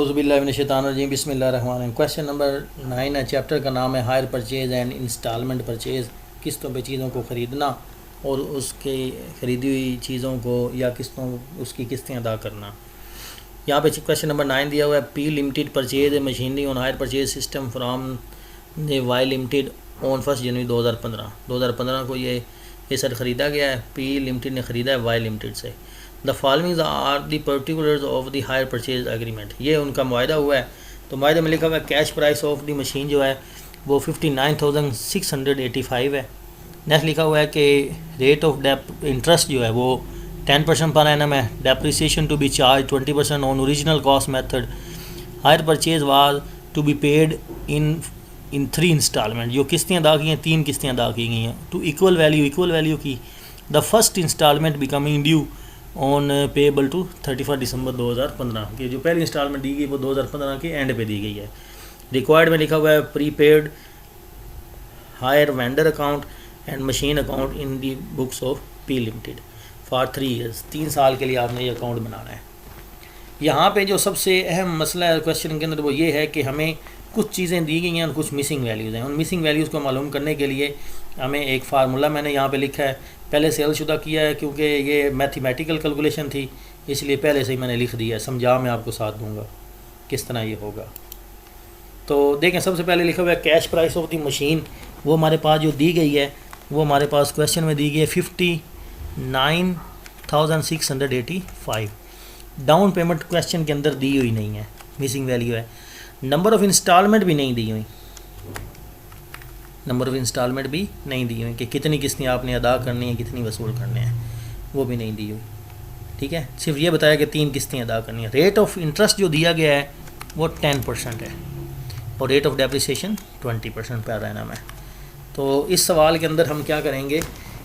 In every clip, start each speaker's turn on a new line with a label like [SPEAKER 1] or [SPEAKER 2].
[SPEAKER 1] औज़ुबिल्लाहिमिनश्शैतानिर्रजीम बिस्मिल्लाहिर्रहमानिर्रहीम। Question number 9 है। Chapter का नाम है hire purchase and installment purchase. किस्तों पे चीज़ों को ख़रीदना और उसके ख़रीदी हुई चीज़ों को या किस्तों उसकी किस्तें अदा करना। यहाँ पे क्वेश्चन नंबर 9 दिया हुआ है। P limited purchase machinery on hire purchase system from the Y limited on 1 January 2015 को ये सर ख़रीदा गया है। पी लिमिटेड ने ख़रीदा है वाई लिमिटेड से। The following are the particulars of the hire purchase agreement. ये उनका मुआहदा हुआ है। तो मुआहदे में लिखा हुआ है cash price of the machine जो है वो 59,685 है। नेक्स्ट लिखा हुआ है कि रेट ऑफ इंटरेस्ट जो है वो 10% पर एनम है। Depreciation to be charge 20% on original cost method. Hire purchase was to be paid in 3 installment. जो किस्तें अदा की हैं 3 किस्तें अदा की गई हैं टू इक्वल वैल्यू की। The first installment becoming due on payable to 31 December 2015 की। जो पहली इंस्टॉलमेंट दी गई वो 2015 के एंड पे दी गई है। रिक्वायर्ड में लिखा हुआ है prepaid higher vendor account and machine account in the books of P limited for 3 years. 3 साल के लिए आपने ये अकाउंट बनाना है। यहाँ पे जो सबसे अहम मसला है क्वेश्चन के अंदर वो ये है कि हमें कुछ चीज़ें दी गई हैं और कुछ मिसिंग वैल्यूज़ हैं। उन मिसिंग वैल्यूज़ को मालूम करने के लिए हमें एक फार्मूला मैंने यहाँ पे लिखा है। पहले सेल शुदा किया है क्योंकि ये मैथमेटिकल कैलकुलेशन थी, इसलिए पहले से ही मैंने लिख दिया है। समझा मैं आपको साथ दूंगा किस तरह ये होगा। तो देखें, सबसे पहले लिखा हुआ है cash price of the machine. वो हमारे पास जो दी गई है वो हमारे पास क्वेश्चन में दी गई है 59,685। डाउन पेमेंट क्वेश्चन के अंदर दी हुई नहीं है, मिसिंग वैल्यू है। नंबर ऑफ़ इंस्टॉलमेंट भी नहीं दी हुई, कि कितनी किस्तें आपने अदा करनी है, कितनी वसूल करने हैं, वो भी नहीं दी हुई। ठीक है, सिर्फ ये बताया कि 3 किस्तें अदा करनी है। रेट ऑफ इंटरेस्ट जो दिया गया है वो 10% है और रेट ऑफ डेप्रिसिएशन 20% पर एनम है। तो इस सवाल के अंदर हम क्या करेंगे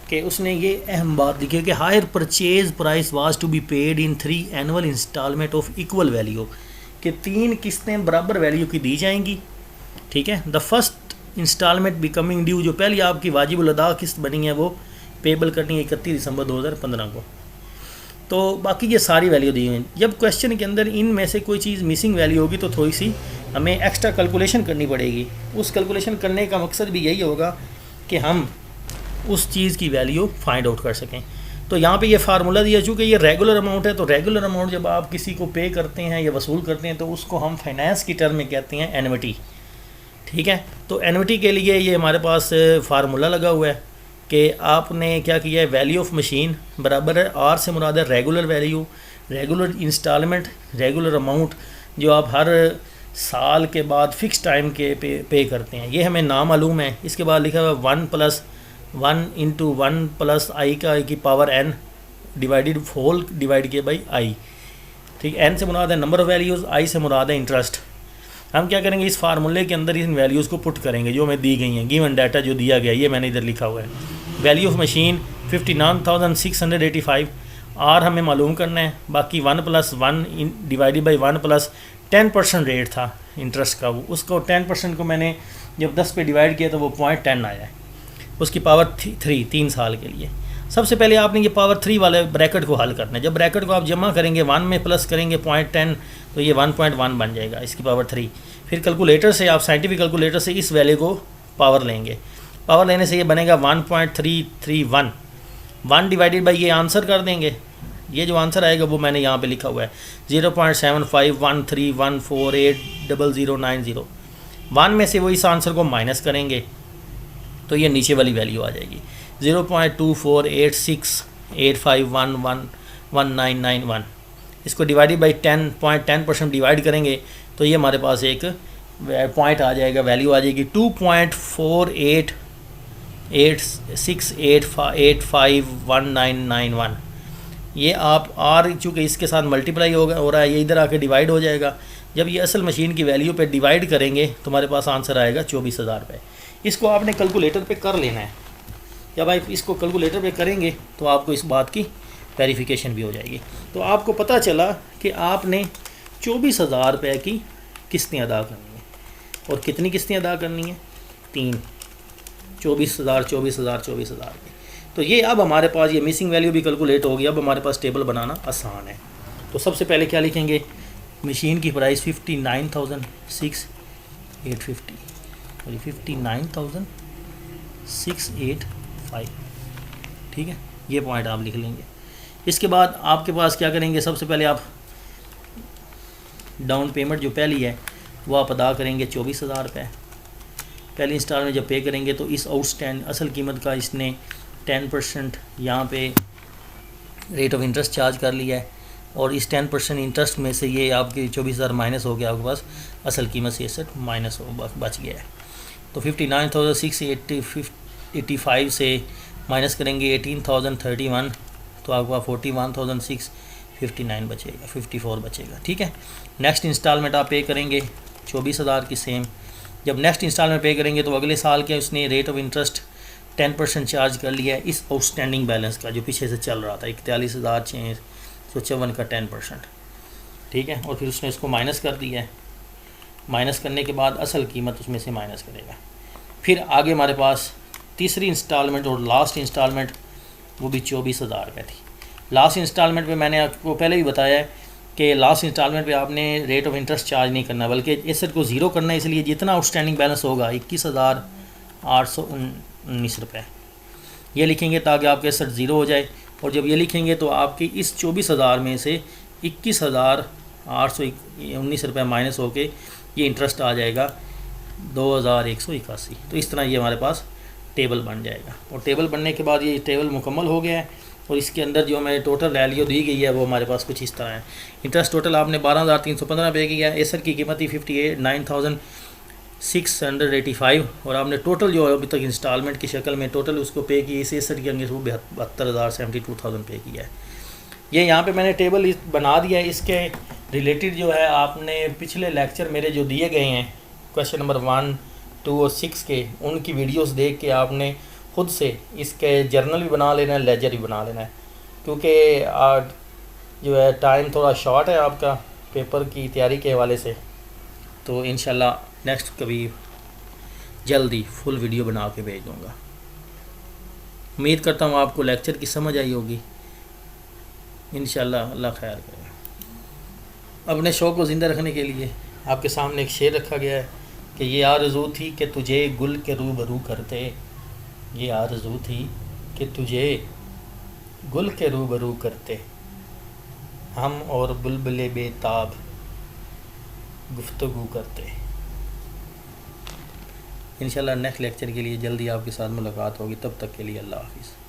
[SPEAKER 1] कि उसने ये अहम बात लिखी है कि hire purchase price was to be paid in 3 annual installment of equal value, कि 3 किस्तें बराबर वैल्यू की दी जाएंगी। ठीक है, the first installment becoming due, जो पहली आपकी वाजिबुल अदा किस्त बनी है वो पेबल करनी है 31 दिसंबर 2015 को। तो बाकी ये सारी वैल्यू दी हुई हैं। जब क्वेश्चन के अंदर इनमें से कोई चीज़ मिसिंग वैल्यू होगी तो थोड़ी सी हमें एक्स्ट्रा कैलकुलेशन करनी पड़ेगी। उस कैलकुलेशन करने का मकसद भी यही होगा कि हम उस चीज़ की वैल्यू फाइंड आउट कर सकें। तो यहाँ पे ये फार्मूला दिया, चूँकि ये रेगुलर अमाउंट है तो रेगुलर अमाउंट जब आप किसी को पे करते हैं या वसूल करते हैं तो उसको हम फाइनेंस की टर्म में कहते हैं एन्युटी। ठीक है, तो एन्युटी के लिए ये हमारे पास फार्मूला लगा हुआ है कि आपने क्या किया है, वैल्यू ऑफ मशीन बराबर है आर से मुराद है regular value, regular installment, regular amount जो आप हर साल के बाद फ़िक्स टाइम के पे करते हैं। ये हमें ना मालूम है। इसके बाद लिखा हुआ 1 + 1 × 1 + i की power n divided whole divide किया बाई i। ठीक, n से मुराद है नंबर ऑफ़ वैल्यूज़, i से मुराद है इंटरेस्ट। हम क्या करेंगे, इस फार्मूले के अंदर इन वैल्यूज़ को पुट करेंगे जो हमें दी गई हैं। गिवन डाटा जो दिया गया ये मैंने इधर लिखा हुआ है। वैल्यू ऑफ मशीन 59,685, आर हमें मालूम करना है। बाकी 1 + 1 डिवाइडेड बाई 1 + 10% रेट था इंटरेस्ट का, वो उसको 10% को मैंने जब 10 पे डिवाइड किया तो वो 0.10 आया है। उसकी पावर 3 साल के लिए। सबसे पहले आपने ये पावर 3 वाले ब्रैकेट को हल करना है। जब ब्रैकेट को आप जमा करेंगे 1 में प्लस करेंगे 0.10 तो ये 1.1 बन जाएगा, इसकी पावर 3। फिर कैलकुलेटर से आप साइंटिफिक कैलकुलेटर से इस वैल्यू को पावर लेंगे। पावर लेने से ये बनेगा 1.331। 1 डिवाइडेड बाई ये आंसर कर देंगे। ये जो आंसर आएगा वो मैंने यहाँ पे लिखा हुआ है 0.7513148090। 1 में से वो इस आंसर को माइनस करेंगे तो ये नीचे वाली वैल्यू आ जाएगी 0.248685111991। इसको डिवाइडेड बाई 10% डिवाइड करेंगे तो ये हमारे पास एक पॉइंट आ जाएगा, वैल्यू आ जाएगी 2.4886851991। ये आप आर चूँकि इसके साथ मल्टीप्लाई हो रहा है, ये इधर आके डिवाइड हो जाएगा। जब ये असल मशीन की वैल्यू पे डिवाइड करेंगे तो हमारे पास आंसर आएगा 24,000 रुपये। इसको आपने कैलकुलेटर पे कर लेना है। जब आप इसको कैलकुलेटर पे करेंगे तो आपको इस बात की वेरिफिकेशन भी हो जाएगी। तो आपको पता चला कि आपने 24,000 रुपये की किस्तें अदा करनी है। और कितनी किस्तें अदा करनी है? 3। 24,000 की। तो ये अब हमारे पास ये मिसिंग वैल्यू भी कैलकुलेट होगी। अब हमारे पास टेबल बनाना आसान है। तो सबसे पहले क्या लिखेंगे, मशीन की प्राइस 59,6,850 सॉरी 59,685, ठीक है। ये पॉइंट आप लिख लेंगे। इसके बाद आपके पास क्या करेंगे, सबसे पहले आप डाउन पेमेंट जो पहली है वो आप अदा करेंगे 24,000 रुपये। पहली इंस्टॉलमेंट जब पे करेंगे तो इस आउटस्टैंड असल कीमत का इसने 10% यहाँ पे रेट ऑफ इंटरेस्ट चार्ज कर लिया है, और इस 10% इंटरेस्ट में से ये आपकी 24,000 माइनस हो गया, आपके पास असल कीमत से एसेट माइनस हो बच गया है। तो 59,685 से माइनस करेंगे 18,031, तो आपके पास 41,659 बचेगा, 54 बचेगा, ठीक है। नेक्स्ट इंस्टॉलमेंट आप पे करेंगे 24,000 की सेम। जब नेक्स्ट इंस्टॉलमेंट पे करेंगे तो अगले साल के उसने रेट ऑफ इंटरेस्ट 10% चार्ज कर लिया है इस आउटस्टैंडिंग बैलेंस का जो पीछे से चल रहा था 41,654 का 10%, ठीक है। और फिर उसने इसको माइनस कर दिया है। माइनस करने के बाद असल कीमत उसमें से माइनस करेगा। फिर आगे हमारे पास तीसरी इंस्टॉलमेंट और लास्ट इंस्टॉलमेंट वो भी 24,000 रुपये थी। लास्ट इंस्टॉलमेंट पे मैंने आपको पहले भी बताया है कि लास्ट इंस्टॉलमेंट पे आपने रेट ऑफ इंटरेस्ट चार्ज नहीं करना, बल्कि एसेट को ज़ीरो करना है। इसलिए जितना आउटस्टैंडिंग बैलेंस होगा 21,819 रुपये ये लिखेंगे ताकि आपके एसेट ज़ीरो हो जाए। और जब ये लिखेंगे तो आपकी इस 24,000 में से 21,819 रुपये माइनस होके ये इंटरेस्ट आ जाएगा 2,181। तो इस तरह ये हमारे पास टेबल बन जाएगा। और टेबल बनने के बाद ये टेबल मुकम्मल हो गया है, और इसके अंदर जो हमें टोटल वैल्यू दी गई है वो हमारे पास कुछ इस तरह है। इंटरेस्ट टोटल आपने 12,315 पे किया, एसेट की कीमत थी 58,9,685, और आपने टोटल जो अभी तक इंस्टॉलमेंट की शक्ल में टोटल उसको पे की, इस एसेट के अंदर वो 72,072 पे किया है। ये यहाँ पे मैंने टेबल बना दिया है। इसके रिलेटेड जो है आपने पिछले लेक्चर मेरे जो दिए गए हैं क्वेश्चन नंबर 1, 2 और 6 के, उनकी वीडियोस देख के आपने खुद से इसके जर्नल भी बना लेना है, लेजर भी बना लेना है, क्योंकि जो है टाइम थोड़ा शॉर्ट है आपका पेपर की तैयारी के हवाले से। तो इंशाल्लाह नेक्स्ट कभी जल्दी फुल वीडियो बना के भेज दूँगा। उम्मीद करता हूँ आपको लेक्चर की समझ आई होगी। इंशाल्लाह अल्लाह खैर करेगा। अपने शौक़ को ज़िंदा रखने के लिए आपके सामने एक शेर रखा गया है कि ये आरज़ू थी कि तुझे गुल के रूबरू करते, ये आरज़ू थी कि तुझे गुल के रूबरू करते, हम और बुलबुले बेताब गुफ्तगू करते। इंशाल्लाह नेक्स्ट लेक्चर के लिए जल्दी आपके साथ मुलाकात होगी। तब तक के लिए अल्लाह हाफ़िज़।